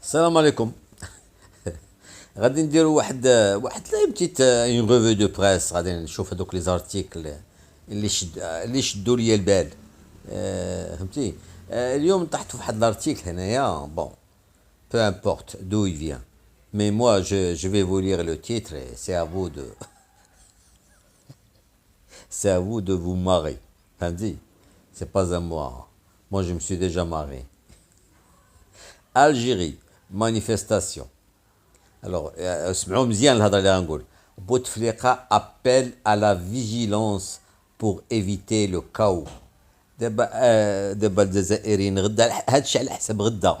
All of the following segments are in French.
السلام عليكم. غادي نديرو واحد لا بتيت اون ريفو دو بريس، غادي نشوف هذوك لي زارتيكل اللي شدوا لي البال. فهمتي. اليوم طحت في واحد لارتيكل هنايا، بون peu importe d'où il vient, mais moi je vais vous lire le titre et c'est à vous de vous marrer. فهمتي. C'est pas à moi je me suis déjà marré. Algérie, manifestation. Alors, اسمعوا مزيان الهضره اللي غنقول. بوتفليقه appelle à la vigilance pour éviter le chaos. دابا الجزائريين غدا هادشي على حسب غدا.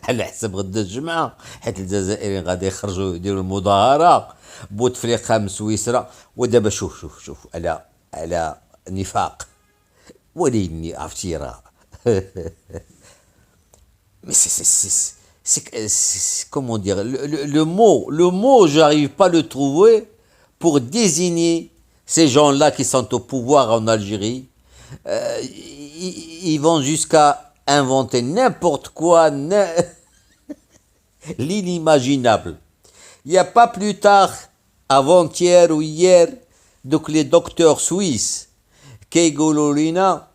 على حسب غدا الجمعه، حيت الجزائريين غادي يخرجوا يديروا المظاهره. بوتفليقه مسويسره. ودابا شوف على نفاق. وليني عرفتي راه. Mais comment dire, le mot, j'arrive pas à le trouver pour désigner ces gens-là qui sont au pouvoir en Algérie. Ils vont jusqu'à inventer n'importe quoi, l'inimaginable. Il n'y a pas plus tard, avant-hier ou hier, donc les docteurs suisses, Keigololina,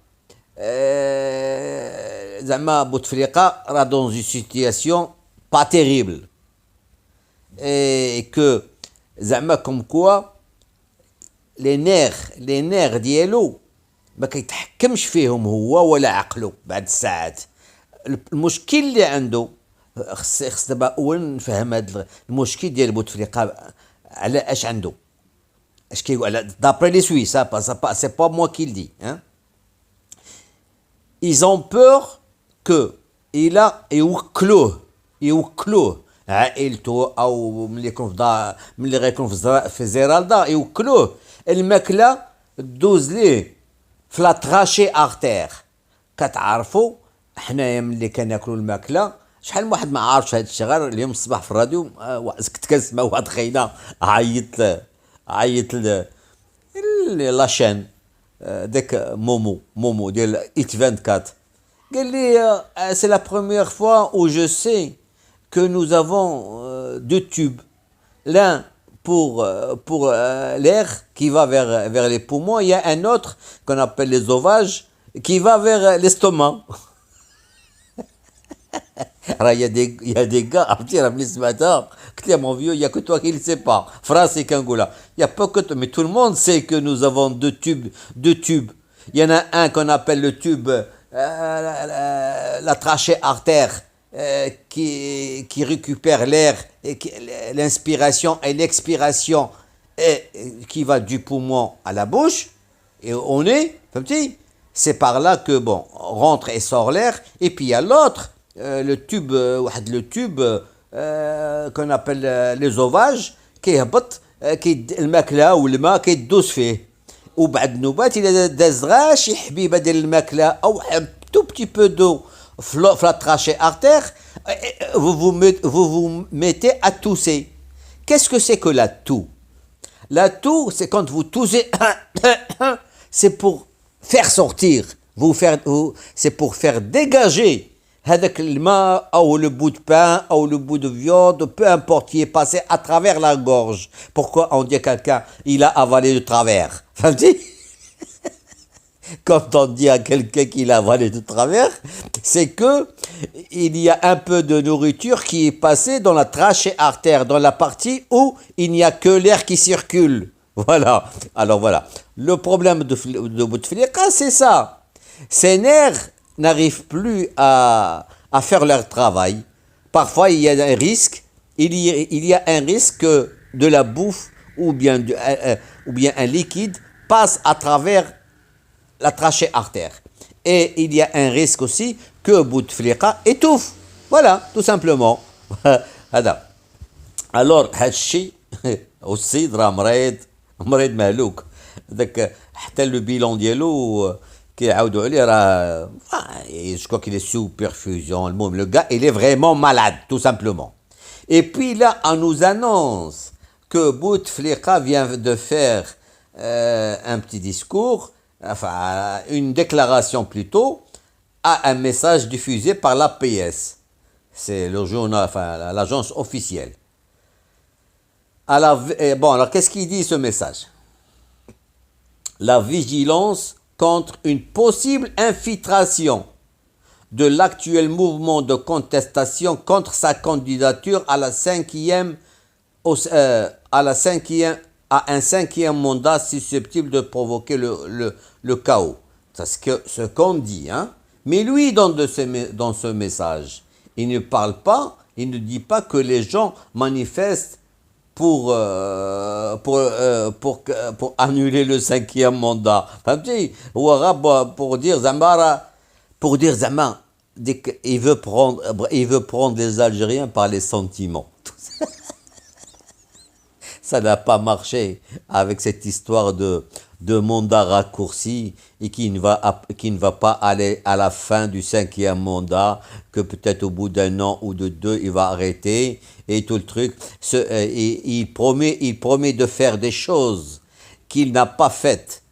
زعما بوتفليقه راه dans une situation pas terrible et que زعما comme quoi les nerfs ديالو ما كيتحكمش فيهم هو ولا عقله بعد الساعات. المشكل اللي عنده خص دابا اولا نفهم هذا المشكل ديال بوتفليقه على اش عنده، اش كيقول على دابري لي سويس. سي با موا كي لدي. Ils ont peur que يوكلوه عائلته او ملي يكون في دار، ملي غيكون في زيرالدا يوكلوه الماكله دوز ليه في لا تراشي ارتير. كتعرفوا حنايا ملي كناكلوا الماكله، شحال من واحد ما عارفش هذا الشيء، غير اليوم الصباح في الراديو كنت كنسمع واحد خينا عيط لاشين داك مومو ديال ايت 24. قال لي c'est la première fois où je sais que nous avons deux tubes, l'un pour l'air qui va vers les poumons, il y a un autre qu'on appelle les ovages qui va vers l'estomac. راه il y a des gars عرفتي راه ملي سمعتها قلت لي mon vieux, il y a que toi qui le sais pas. français كنقولها. Il y a pas que toi, mais tout le monde sait que nous avons deux tubes. Il y en a un qu'on appelle le tube la trachée artère qui récupère l'air et l'inspiration et l'expiration et qui va du poumon à la bouche et au nez. C'est par là que bon rentre et sort l'air. Et puis il y a l'autre le tube qu'on appelle les ovages كيهبط الماكله والماء كيدوز فيه، وبعد نوبات الى داز غير شي حبيبه ديال الماكله او تو بتي بو دو في لا تراشي ارتير، vous mettez à tousser. Qu'est-ce que c'est que la toux? La toux, c'est quand vous toussez. C'est pour faire sortir, c'est pour faire dégager هذاك الماء او le bout de pain ou le bout de viande, peu importe, qui est passé à travers la gorge. Pourquoi on dit à quelqu'un il a avalé de travers? فهمتي. Quand on dit à quelqu'un qu'il a avalé de travers, c'est que il y a un peu de nourriture qui est passée dans la trachée artère, dans la partie où il n'y a que l'air qui circule. Voilà. Alors voilà. Le problème de Bouteflika, c'est ça. Ces nerfs n'arrivent plus à faire leur travail. Parfois, il y a un risque. Il y a un risque que de la bouffe ou bien un liquide passe à travers la trachée artère. Et il y a un risque aussi que Bouteflika étouffe. Voilà, tout simplement. Alors, هادشي والسيد راه مريض مهلوك. هذاك حتى لو بيلون ديالو كيعاودوا عليه راه je crois qu'il est sous perfusion. Le gars il est vraiment malade, tout simplement. Et puis là on nous annonce que Bouteflika vient de faire un petit discours, enfin une déclaration plutôt, à un message diffusé par l'APS. C'est le journal, enfin l'agence officielle. Bon, alors qu'est-ce qu'il dit ce message? La vigilance contre une possible infiltration de l'actuel mouvement de contestation contre sa candidature à la à un cinquième mandat susceptible de provoquer le chaos. C'est ce qu'on dit, hein. Mais lui, dans ce message, il ne parle pas, il ne dit pas que les gens manifestent pour annuler le cinquième mandat. Pour dire Zamara, il veut prendre les Algériens par les sentiments. Ça n'a pas marché avec cette histoire de mandat raccourci et qui ne va pas aller à la fin du cinquième mandat, que peut-être au bout d'un an ou de deux, il va arrêter et tout le truc. Il promet de faire des choses qu'il n'a pas faites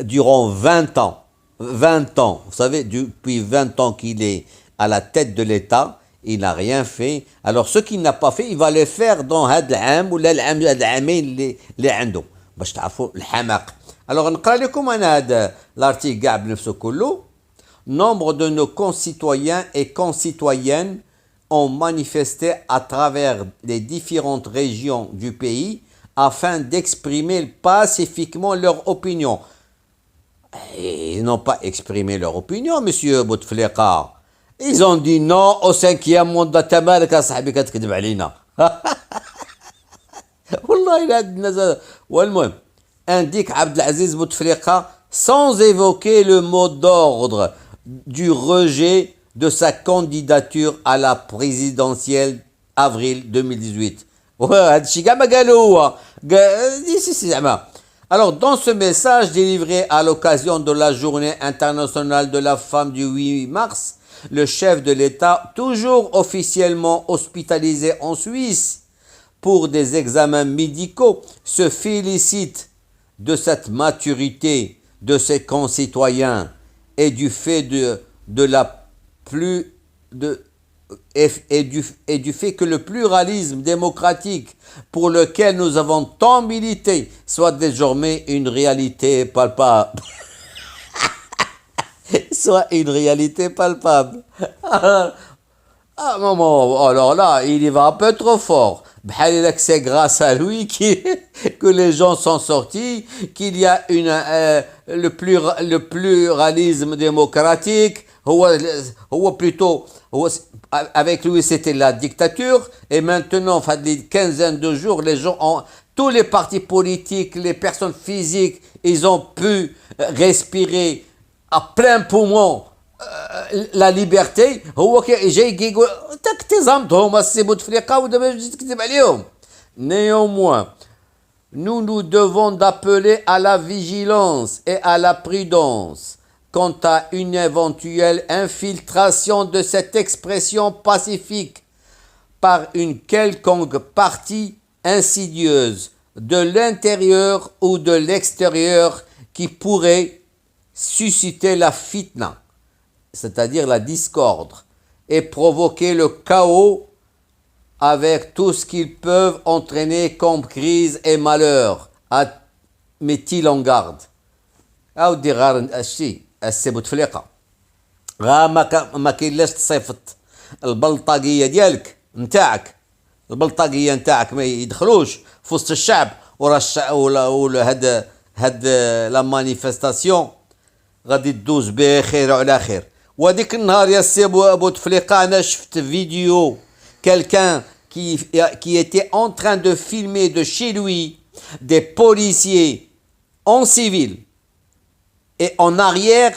durant 20 ans. 20 ans, vous savez, depuis 20 ans qu'il est à la tête de l'État, il n'a rien fait. Alors ce qu'il n'a pas fait, il va le faire dans هاد العام ولا العامين اللي عنده باش تعرفوا الحماق. Alors نقرا لكم انا هذا l'article كاع بنفسه كله. Nombre de nos concitoyens et concitoyennes ont manifesté à travers les différentes régions du pays afin d'exprimer pacifiquement leur opinion. Ils n'ont pas exprimé leur opinion, monsieur Bouteflika. Ils ont dit non au cinquième mandat. تمالك يا صاحبي كتكذب علينا. والله لا الناس. والمهم indique Abdelaziz Bouteflika sans évoquer le mot d'ordre du rejet de sa candidature à la présidentielle avril 2018. هادشي كاع ما قالوا هو. زعما. Alors, dans ce message délivré à l'occasion de la Journée internationale de la femme du 8 mars, le chef de l'État, toujours officiellement hospitalisé en Suisse pour des examens médicaux, se félicite de cette maturité de ses concitoyens et du fait et du fait que le pluralisme démocratique pour lequel nous avons tant milité soit désormais une réalité palpable. Soit une réalité palpable. Alors là, il y va un peu trop fort. C'est grâce à lui que les gens sont sortis, qu'il y a le pluralisme démocratique. Avec lui, c'était la dictature. Et maintenant, enfin, des quinzaines de jours, tous les partis politiques, les personnes physiques, ils ont pu respirer à plein poumon la liberté. Néanmoins, nous devons d'appeler à la vigilance et à la prudence quant à une éventuelle infiltration de cette expression pacifique par une quelconque partie insidieuse de l'intérieur ou de l'extérieur qui pourrait susciter la fitna, c'est-à-dire la discorde, et provoquer le chaos avec tout ce qu'ils peuvent entraîner comme crise et malheur. Met-il en garde. أودي غار الشيء السي بوتفليقة ما كاينلاش تصيفط البلطاقيه ديالك نتاعك، البلطاقيه نتاعك ما يدخلوش في وسط الشعب ولا هاد لا مانيفستاسيون غادي تدوز بخير وعلى خير. وهذيك النهار يا سي بوتفليقة انا شفت فيديو quelqu'un qui était en train de filmer de chez lui des policiers en civil et en arrière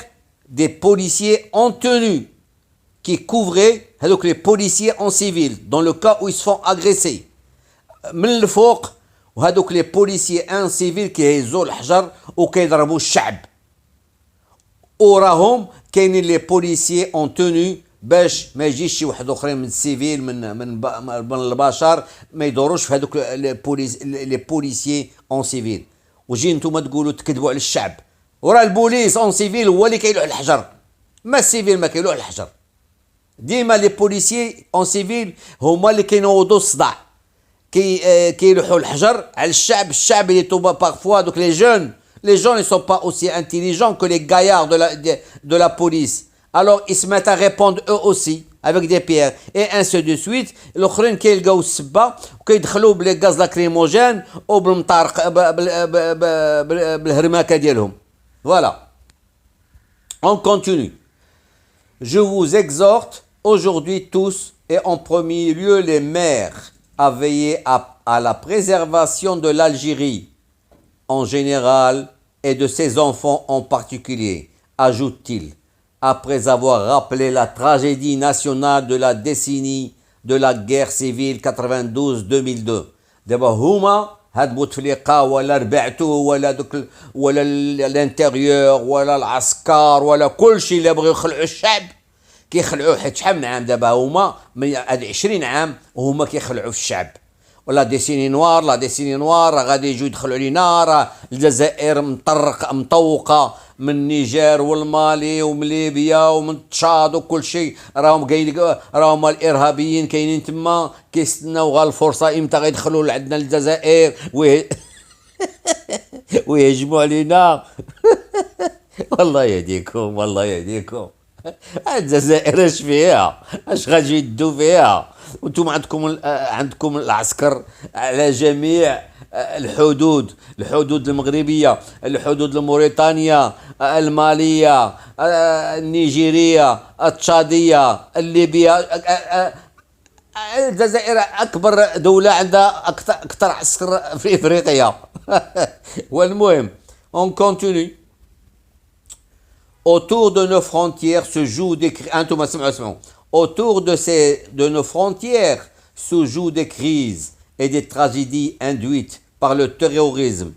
des policiers en tenue qui couvraient donc les policiers en civil dans le cas où ils se font agresser. من الفوق وهذوك les policiers en civil كيهزوا الحجر وكيضربوا الشعب. وراهم كاينين les policiers en tenue باش ما يجيش شي واحد اخرين من السيفيل من البشر ما يدوروش في هذوك لي بوليسيي اون سيفيل. وجي نتوما تقولوا تكذبوا على الشعب وراه البوليس اون سيفيل هو اللي كيلوح الحجر، ما السيفيل ما كيلوح الحجر. ديما لي بوليسيي اون سيفيل هما اللي كينوضوا الصداع كيلوحوا الحجر على الشعب اللي توبا بارفوا دوك les gens ne sont pas aussi intelligents que les gaillards de la police. Alors ils se mettent à répondre eux aussi avec des pierres et ainsi de suite. الاخرين كيلقاو السبه وكيدخلوا بلي غاز لاكريموجين وبالمطارق بالهرماكه ديالهم. Voilà. On continue. Je vous exhorte aujourd'hui tous et en premier lieu les mères à veiller à la préservation de l'Algérie en général et de ses enfants en particulier, ajoute-t-il, après avoir rappelé la tragédie nationale de la décennie de la guerre civile 92-2002. D'abord, هما هاد بوتفليقة ولا ربعتو ولا دوك ولا الانتيريور ولا العسكر ولا كل شيء اللي بغيو يخلعوا الشعب كيخلعوه. حيت شحال من عام دابا هما من هاد 20 عام وهما كيخلعوا في الشعب. ولا ديسيني نوار راه غادي يجيو يدخلوا علينا. راه الجزائر مطوقه من النيجر والمالي ومن ليبيا ومن تشاد وكل شيء. راهم الارهابيين كاينين تما كيستناو غا الفرصه امتى غيدخلوا لعندنا الجزائر ويهجموا علينا. والله يهديكم الجزائر اش فيها؟ اش غادي يدوا فيها؟ وانتم عندكم العسكر على جميع الحدود المغربيه، الحدود الموريتانيه، الماليه، النيجيريه، التشاديه، الليبيه. الجزائر اكبر دوله عندها اكثر عسكر في افريقيا. والمهم on continue. Autour de nos frontières se jouent des Autour de nos frontières se jouent des crises et des tragédies induites par le terrorisme.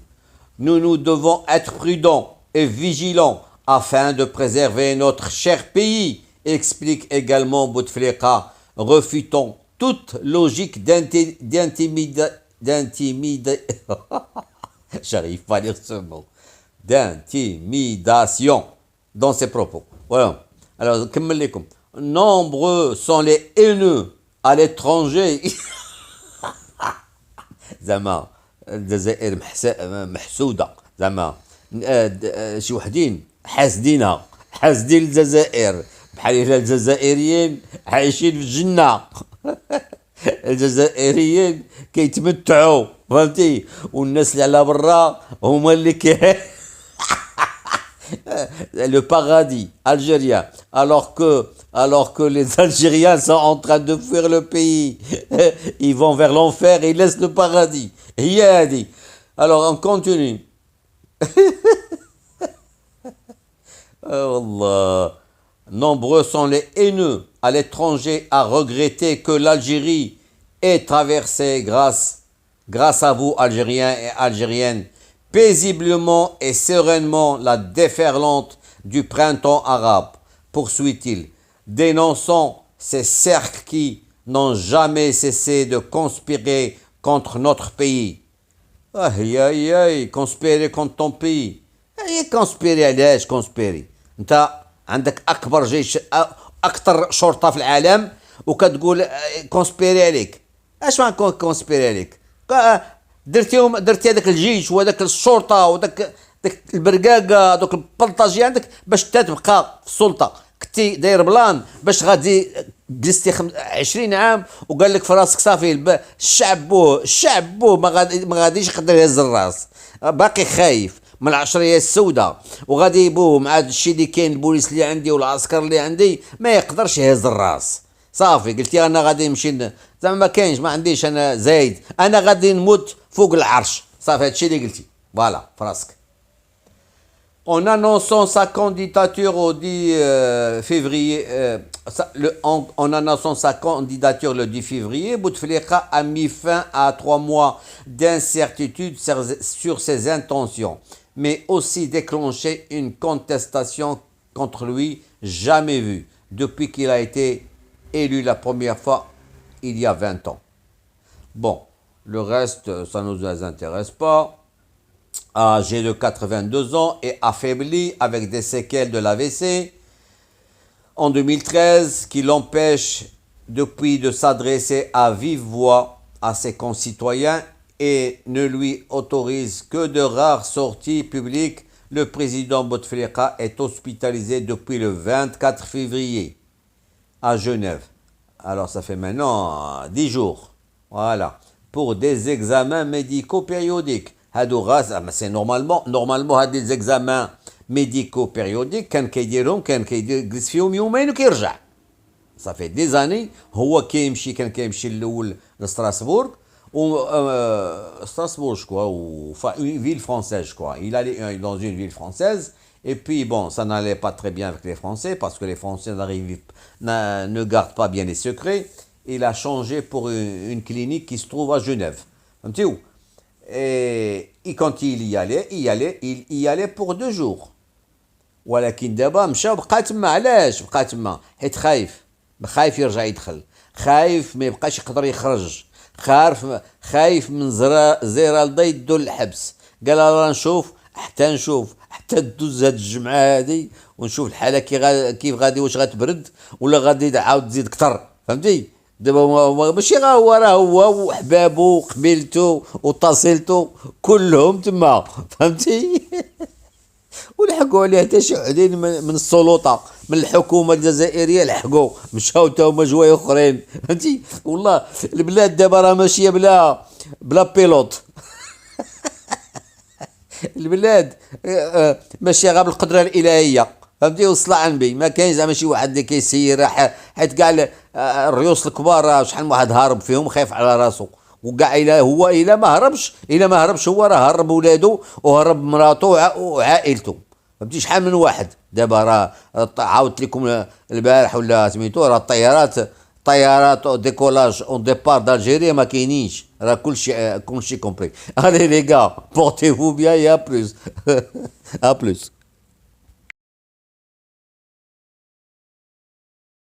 Nous devons être prudents et vigilants afin de préserver notre cher pays, explique également Bouteflika, refutant toute logique j'arrive pas à lire ce mot, d'intimidation dans ses propos. Voilà. Alors, nombreux sont les haineux à l'étranger. زعما الجزائر محسودة زعما شي وحدين حاسدين الجزائر بحال إلا الجزائريين عايشين في الجنة. الجزائريين كيتمتعوا فهمتي والناس اللي على برا هما اللي le paradis algérien, alors que les Algériens sont en train de fuir le pays. Ils vont vers l'enfer et ils laissent le paradis. Alors on continue. Allah. Nombreux sont les haineux à l'étranger à regretter que l'Algérie ait traversé grâce à vous, Algériens et Algériennes, paisiblement et sereinement la déferlante du printemps arabe, poursuit-il, dénonçant ces cercles qui n'ont jamais cessé de conspirer contre notre pays. Conspirer contre ton pays. conspirer علاش conspirer؟ انت عندك اكبر جيش اكثر شرطه في العالم وكتقول كونسبيري عليك. اش معنى كونسبيري عليك؟ درتي هذاك الجيش وهذاك الشرطه وذاك البرقاقه دوك البلطاجي عندك باش تبقى في السلطه. كنتي داير بلان باش غادي جلستي 20 عام وقال لك في راسك صافي الشعب بوه ما غاديش يقدر يهز الراس، باقي خايف من العشريه السوداء وغادي بوه مع الشيء اللي كاين البوليس اللي عندي والعسكر اللي عندي ما يقدرش يهز الراس. صافي قلتي انا غادي نمشي زعما ما كاينش ما عنديش انا زايد، انا غادي نموت فوق العرش. صافي هادشي اللي قلتي فوالا في راسك. En annonçant sa candidature au 10 février, en annonçant sa candidature le 10 février, Bouteflika a mis fin à 3 mois d'incertitude sur ses intentions, mais aussi déclenché une contestation contre lui jamais vue depuis qu'il a été élu la première fois il y a 20 ans. Bon, le reste, ça ne nous intéresse pas. Âgé de 82 ans et affaibli avec des séquelles de l'AVC, en 2013 qui l'empêche depuis de s'adresser à vive voix à ses concitoyens et ne lui autorise que de rares sorties publiques. Le président Bouteflika est hospitalisé depuis le 24 février à Genève. Alors ça fait maintenant 10 jours. Voilà. Pour des examens médicaux périodiques. C'est normalement des examens médicaux périodiques كان كيجلس فيهم يومين وكيرجع. Ça fait des années هو كان كيمشي الاول لستراسبورغ ou Strasbourg, je crois, ou enfin une ville française, je crois. Il allait dans une ville française, et puis bon, ça n'allait pas très bien avec les Français, parce que les Français ne gardent pas bien les secrets. Il a changé pour une clinique qui se trouve à Genève. Un petit où. Et quand il y allait pour 2 jours. ولكن دابا مشى وبقى تما. علاش بقى تما؟ حيت خايف يرجع يدخل، خايف ما يبقاش يقدر يخرج، خايف من زيرالدا يدو للحبس. قال راه نشوف حتى تدوز هاد الجمعه هادي ونشوف الحاله كيف غادي، واش غتبرد ولا غادي عاود تزيد كتر. فهمتي؟ دابا ماشي راه هو وحبابو وقبيلتو وتصلتو كلهم تما. فهمتي؟ ولحقوا عليه حتى شي وحدين من السلطه من الحكومه الجزائريه، لحقوا مشاو تا هما جوايه اخرين. فهمتي؟ والله البلاد دابا راه ماشيه بلا بيلوت. البلاد ماشيه غير بالقدره الالهيه. فهمتي؟ والصلاة على النبي. ما كاين زعما شي واحد اللي كيسير، حيت كاع الريوس الكبار راه شحال من واحد هارب فيهم خايف على راسو. وكاع الا ما هربش هو راه هرب ولادو وهرب مراته وعائلته. فهمتي؟ شحال من واحد دابا راه عاودت لكم البارح ولا سميتو، راه طيارات ديكولاج اون ديبار دالجيري ما كاينينش، راه كلشي كومبلي. الي لي غا بورتي فو بيان، يا بلوس. ا بلوس.